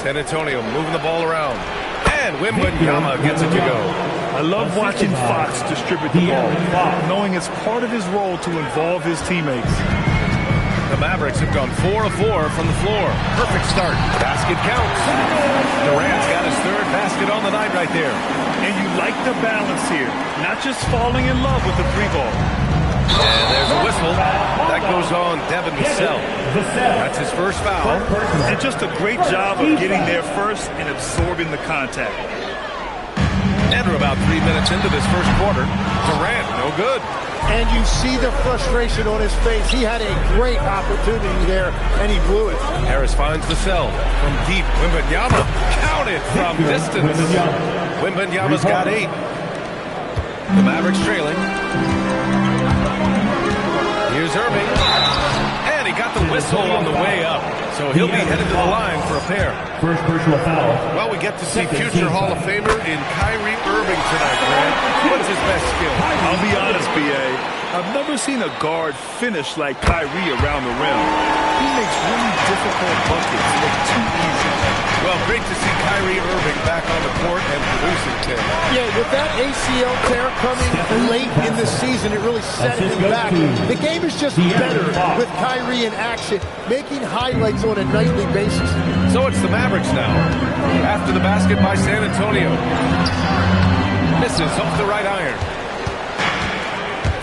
San Antonio moving the ball around. And Wembanyama gets it to go. I love watching Fox distribute the ball, knowing it's part of his role to involve his teammates. The Mavericks have gone 4 of 4 from the floor. Perfect start. Basket counts. Durant's got his third basket on the night right there. And you like the balance here, not just falling in love with the three ball. And there's a whistle. That goes on Devin Vassell. That's his first foul. And just a great job of getting there first and absorbing the contact. And we're about 3 minutes into this first quarter. Durant, no good. And you see the frustration on his face. He had a great opportunity there, and he blew it. Harris finds Vassell from deep. Wembanyama counted from distance. Wembanyama's got 8. The Mavericks trailing. Here's Irving. And he got the whistle on the way up. So he'll be headed to the line for a pair. First personal foul. Well, we get to see future Hall of Famer in Kyrie Irving tonight, Grant. What's his best skill? I'll be honest, B.A. I've never seen a guard finish like Kyrie around the rim. He makes really difficult buckets look too easy. Well, great to see Kyrie Irving back on the court and producing, Tim. Yeah, with that ACL tear coming late in the season, it really set him back. The game is just better with Kyrie in action, making highlights on a nightly basis. So it's the Mavericks now. After the basket by San Antonio. Misses off the right iron.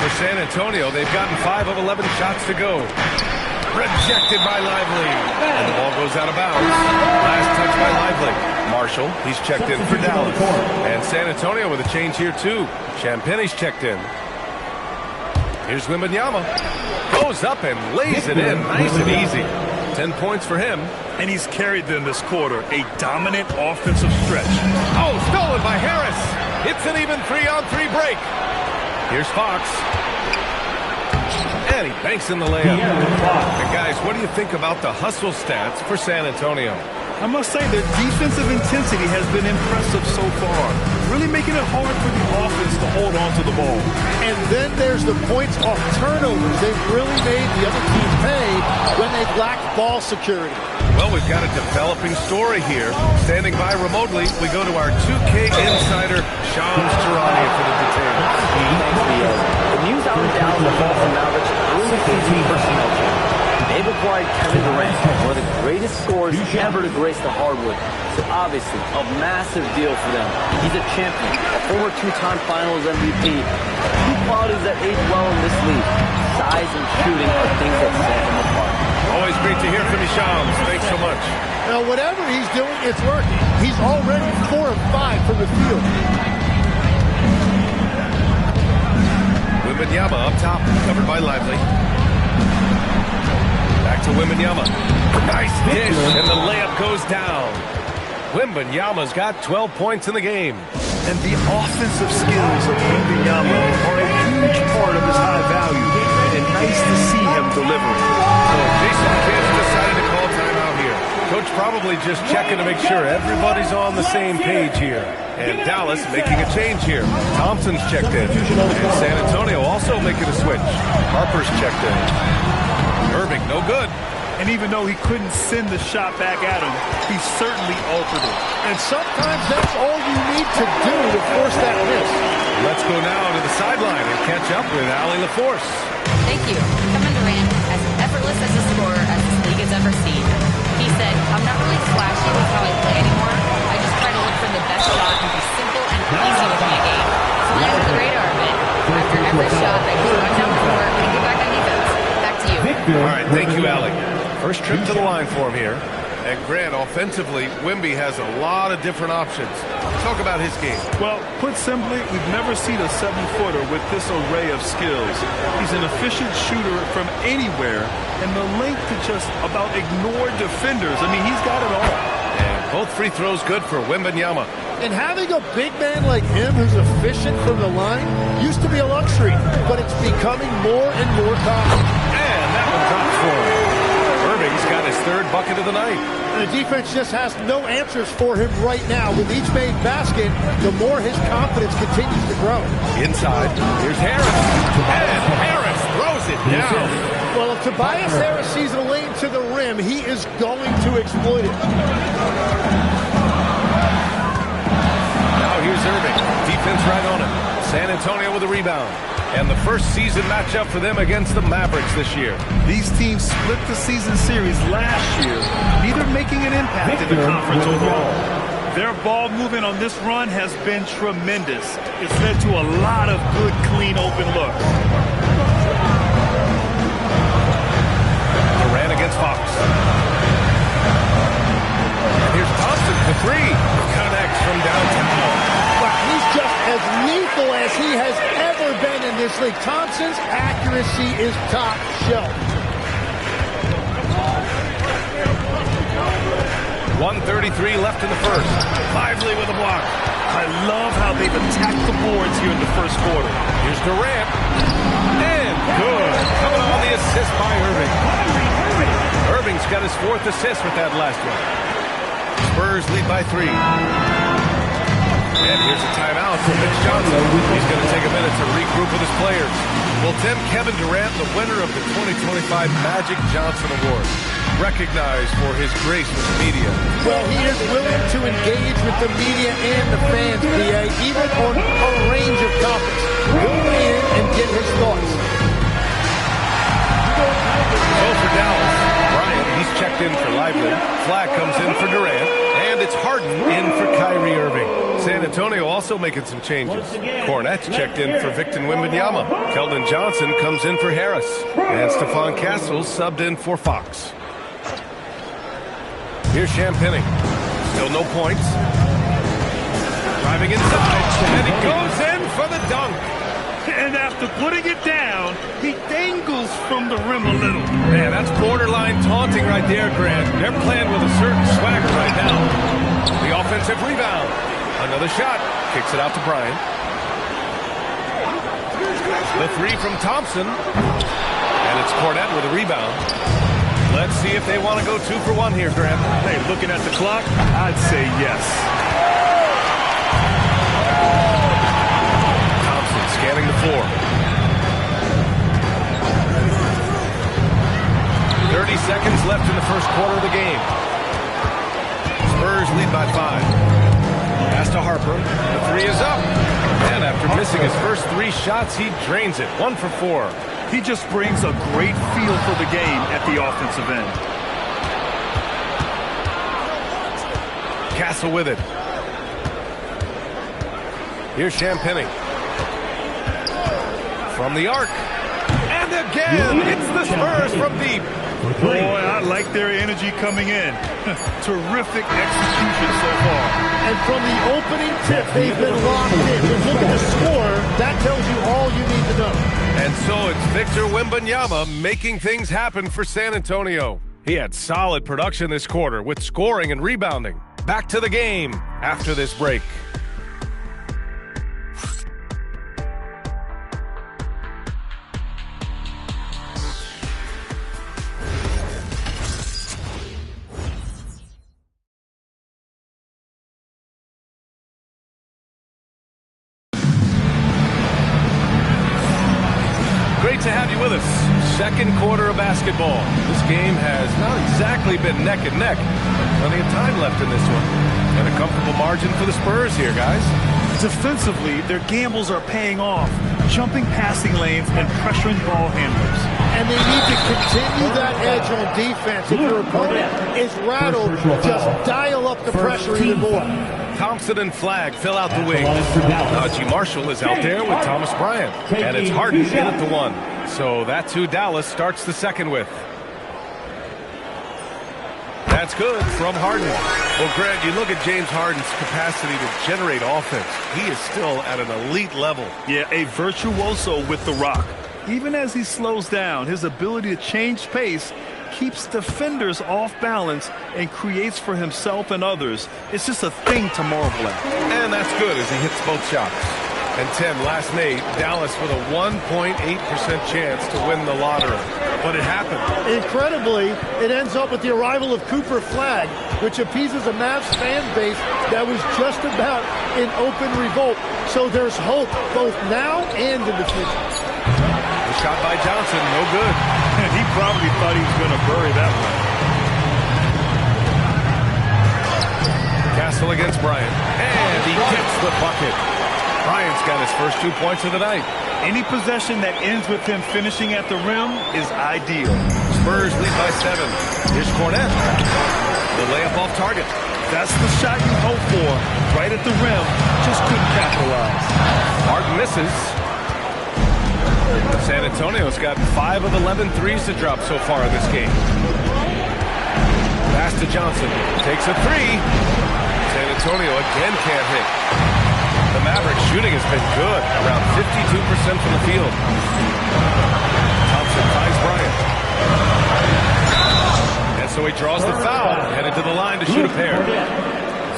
For San Antonio, they've gotten 5 of 11 shots to go. Rejected by Lively. And the ball goes out of bounds. Last touch by Lively. Marshall, he's checked in for Dallas. And San Antonio with a change here too. Champagne's checked in. Here's Wembanyama. Goes up and lays it in. Nice and easy. 10 points for him. And he's carried them this quarter. A dominant offensive stretch. Oh, stolen by Harris. It's an even 3-on-3 break. Here's Fox. And he banks in the layup. And guys, what do you think about the hustle stats for San Antonio? I must say their defensive intensity has been impressive so far, really making it hard for the offense to hold on to the ball. And then there's the points off turnovers. They've really made the other team pay when they've lacked ball security. Well, we've got a developing story here. Standing by remotely, we go to our 2K insider, Shams Charania, for the details. Thanks, Leo. The news out in Dallas about the Mavericks early season personnel change. They've acquired Kevin Durant, one of the greatest scorers ever to grace the hardwood. So obviously, a massive deal for them. He's a champion, a former 2-time Finals MVP. Two qualities that age well in this league. Size and shooting are things that set him apart. Always great to hear from you, Shams. Thanks so much. Now, whatever he's doing, it's working. He's already 4 of 5 from the field. Wembanyama up top, covered by Lively. Back to Wembanyama. Nice dish, and the layup goes down. Wembanyama's got 12 points in the game. And the offensive skills of Wembanyama are a huge part of his high value. And nice to see him delivering. So Jason Kidd decided to call timeout here. Coach probably just checking to make sure everybody's on the same page here. And Dallas making a change here. Thompson's checked in. And San Antonio also making a switch. Harper's checked in. Irving, no good. And even though he couldn't send the shot back at him, he certainly altered it. And sometimes that's all you need to do to force that miss. Let's go now to the sideline and catch up with Allie LaForce. Thank you. Kevin Durant, as effortless as a scorer as this league has ever seen. He said, I'm not really flashy with how I play anymore. I just try to look for the best shot and be simple and easy with my game. Fly under the radar a bit. After every shot, I just run down the floor and get back on defense. Back to you. All right, thank you, Allie. First trip to the line for him here. And Grant, offensively, Wemby has a lot of different options. Talk about his game. Well, put simply, we've never seen a 7-footer with this array of skills. He's an efficient shooter from anywhere, and the length to just about ignore defenders. I mean, he's got it all. And both free throws good for Wembanyama. And having a big man like him who's efficient from the line used to be a luxury, but it's becoming more and more common. And that one dropped for him. Irving's got his third bucket of the night. And the defense just has no answers for him right now. With each made basket, the more his confidence continues to grow. Inside, here's Harris. And Harris throws it down. Well, if Tobias Harris sees a lane to the rim, he is going to exploit it. Now here's Irving. Defense right on him. San Antonio with a rebound. And the first season matchup for them against the Mavericks this year. These teams split the season series last year, neither making an impact in the conference overall. Their ball movement on this run has been tremendous. It's led to a lot of good, clean, open looks. Durant against Fox. And here's Thompson for three. Connects from downtown. Wow, he's just as lethal as he has ever been in this league. Thompson's accuracy is top shelf. 1:33 left in the first. Lively with a block. I love how they've attacked the boards here in the first quarter. Here's Durant. And good. Coming on the assist by Irving. Irving's got his fourth assist with that last one. Spurs lead by 3. And here's a timeout for Mitch Johnson. He's going to take a minute to regroup with his players. Well, Tim, Kevin Durant, the winner of the 2025 Magic Johnson Award, recognized for his grace with the media. Well, he is willing to engage with the media and the fans, PA, even on a range of topics. He'll weigh in and get his thoughts. So for Dallas, Bryant, he's checked in for Lively. Flag comes in for Durant. And it's Harden in for Kyrie Irving. San Antonio also making some changes. Cornette's checked in for Victor Wembanyama. Keldon Johnson comes in for Harris. And Stephon Castles subbed in for Fox. Here's Champagnie. Still no points. Driving inside. And he goes in for the dunk. And after putting it down, he dangles from the rim a little. Man, that's borderline taunting right there, Grant. They're playing with a certain swagger right now. The offensive rebound. Another shot. Kicks it out to Bryant. The three from Thompson. And it's Cornette with a rebound. Let's see if they want to go 2 for 1 here, Grant. Hey, looking at the clock, I'd say yes. Scanning the floor. 30 seconds left in the first quarter of the game. Spurs lead by 5. Pass to Harper. The three is up. And after missing his first 3 shots, he drains it. 1 for 4. He just brings a great feel for the game at the offensive end. Castle with it. Here's Champagnie. From the arc. And again, it's the Spurs from deep. Boy, I like their energy coming in. Terrific execution so far. And from the opening tip, they've been locked in. Just look at the score. That tells you all you need to know. And so it's Victor Wembanyama making things happen for San Antonio. He had solid production this quarter with scoring and rebounding. Back to the game after this break. Great to have you with us. Second quarter of basketball. This game has not exactly been neck and neck. Plenty of time left in this one. And a comfortable margin for the Spurs here, guys. Defensively, their gambles are paying off. Jumping passing lanes and pressuring ball handlers. And they need to continue that edge on defense. If your opponent is rattled, just dial up the pressure even more. Thompson and Flag fill out the wing. Najee Marshall is out there with Thomas Bryant. And it's Harden in at the 1. So that's who Dallas starts the second with. That's good from Harden. Well, Grant, you look at James Harden's capacity to generate offense. He is still at an elite level. Yeah, a virtuoso with the rock. Even as he slows down, his ability to change pace keeps defenders off balance and creates for himself and others. It's just a thing to marvel at. And that's good as he hits both shots. And Tim, last night, Dallas with a 1.8% chance to win the lottery. But it happened. Incredibly, it ends up with the arrival of Cooper Flag, which appeases a Mavs fan base that was just about in open revolt. So there's hope both now and in the future. The shot by Johnson, no good. And he probably thought he was going to bury that one. Castle against Bryant. And he gets the bucket. Bryant's got his first 2 points of the night. Any possession that ends with him finishing at the rim is ideal. Spurs lead by 7. Here's Cornette. The layup off target. That's the shot you hope for. Right at the rim. Just couldn't capitalize. Harden misses. San Antonio's got 5 of 11 threes to drop so far in this game. Pass to Johnson. Takes a 3. San Antonio again can't hit. The Mavericks shooting has been good. Around 52% from the field. Thompson finds Bryant. And so he draws the foul. Headed to the line to shoot a pair.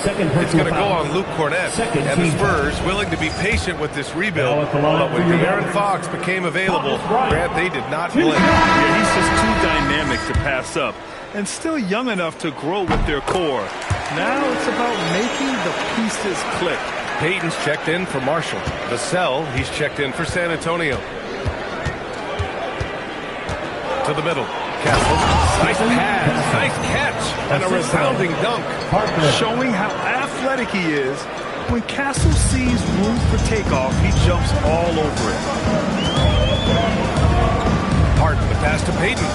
It's going to go on Luke Cornette. And the Spurs willing to be patient with this rebuild. But when De'Aaron Fox became available, Grant, they did not blink. Yeah, he's just too dynamic to pass up. And still young enough to grow with their core. Now it's about making the pieces click. Payton's checked in for Marshall. Vassell, he's checked in for San Antonio. To the middle. Castle. Nice pass. Nice catch. And a resounding dunk. Showing how athletic he is. When Castle sees room for takeoff, he jumps all over it. Harden, the pass to Payton.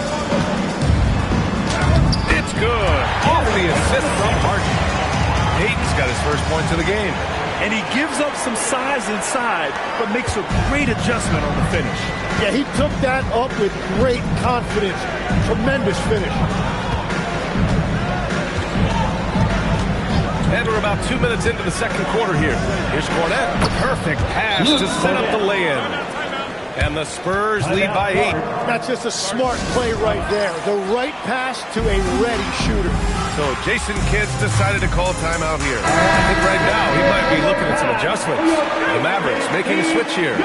It's good. Off the assist from Harden. Payton's got his first points of the game. And he gives up some size inside, but makes a great adjustment on the finish. Yeah, he took that up with great confidence. Tremendous finish. And we're about 2 minutes into the second quarter here. Here's Cornette. Perfect pass to set up the lay-in. And the Spurs lead by 8. That's just a smart play right there. The right pass to a ready shooter. So Jason Kidd's decided to call timeout here. I think right now he might be looking at some adjustments. The Mavericks making a switch here.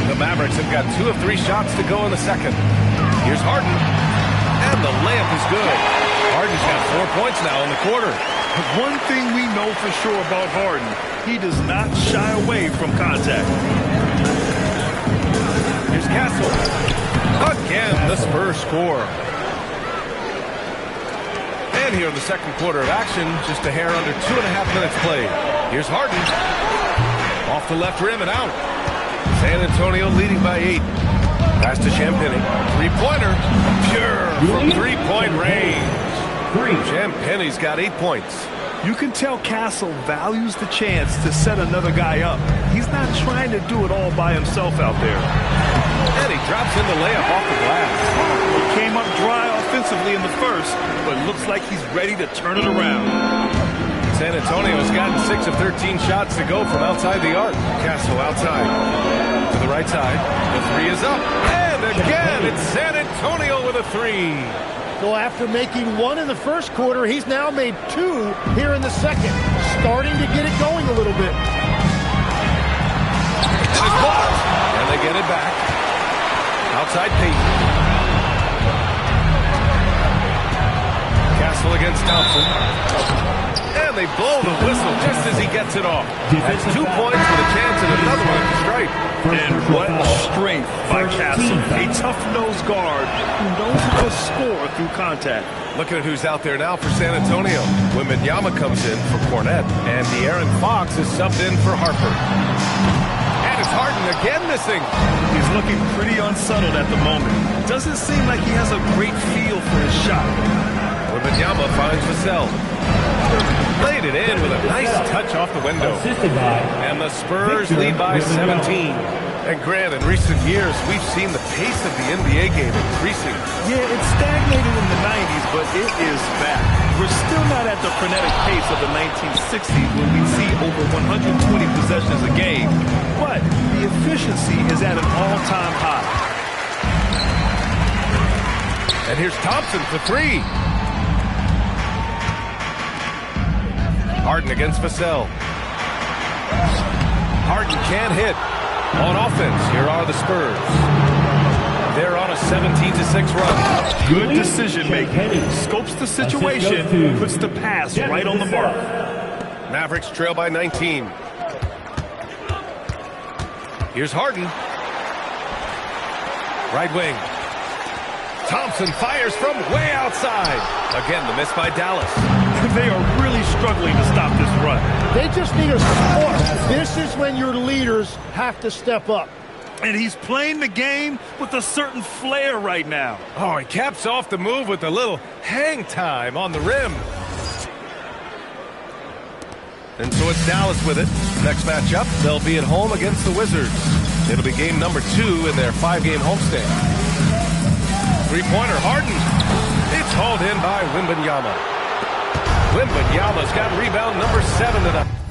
The Mavericks have got 2 of 3 shots to go in the second. Here's Harden. And the layup is good. Harden's got 4 points now in the quarter. One thing we know for sure about Harden, he does not shy away from contact. Here's Castle. Again, the Spurs score. And here in the second quarter of action, just a hair under 2.5 minutes played. Here's Harden. Off the left rim and out. San Antonio leading by 8. Pass to Champagny. Three-pointer. Pure from three-point range. Champagny's got 8 points. You can tell Castle values the chance to set another guy up. He's not trying to do it all by himself out there. And he drops in the layup off the glass. He came up dry offensively in the first, but looks like he's ready to turn it around. San Antonio's gotten 6 of 13 shots to go from outside the arc. Castle outside. To the right side. The 3 is up. And again, it's San Antonio with a 3. So after making 1 in the first quarter, he's now made 2 here in the second. Starting to get it going a little bit. And it's blocked. And they get it back. Outside Payton. Castle against Thompson. And they blow the whistle just as he gets it off. That's 2 points with a chance at another one at the stripe. And what strength by Castle. A tough-nosed guard who knows how to score through contact. Looking at who's out there now for San Antonio. Wembanyama comes in for Cornette. And De'Aaron Fox is subbed in for Harper. And it's Harden again missing. He's looking pretty unsettled at the moment. Doesn't seem like he has a great feel for his shot. Wembanyama finds Vassell. Played it in with a nice touch off the window. And the Spurs lead by 17. And Grant, in recent years, we've seen the pace of the NBA game increasing. Yeah, it stagnated in the 90s, but it is back. We're still not at the frenetic pace of the 1960s when we see over 120 possessions a game. But the efficiency is at an all-time high. And here's Thompson for 3. Harden against Vassell. Harden can't hit. On offense, here are the Spurs. They're on a 17-6 run. Good decision-making. Scopes the situation, puts the pass right on the mark. Mavericks trail by 19. Here's Harden. Right wing. Thompson fires from way outside. Again, the miss by Dallas. They are really struggling to stop this run. They just need a spark. This is when your leaders have to step up. And he's playing the game with a certain flair right now. Oh, he caps off the move with a little hang time on the rim. And so it's Dallas with it. Next matchup, they'll be at home against the Wizards. It'll be game number 2 in their 5-game homestand. Three-pointer, Harden. It's hauled in by Wembanyama. Wembanyama's got rebound number 7 tonight.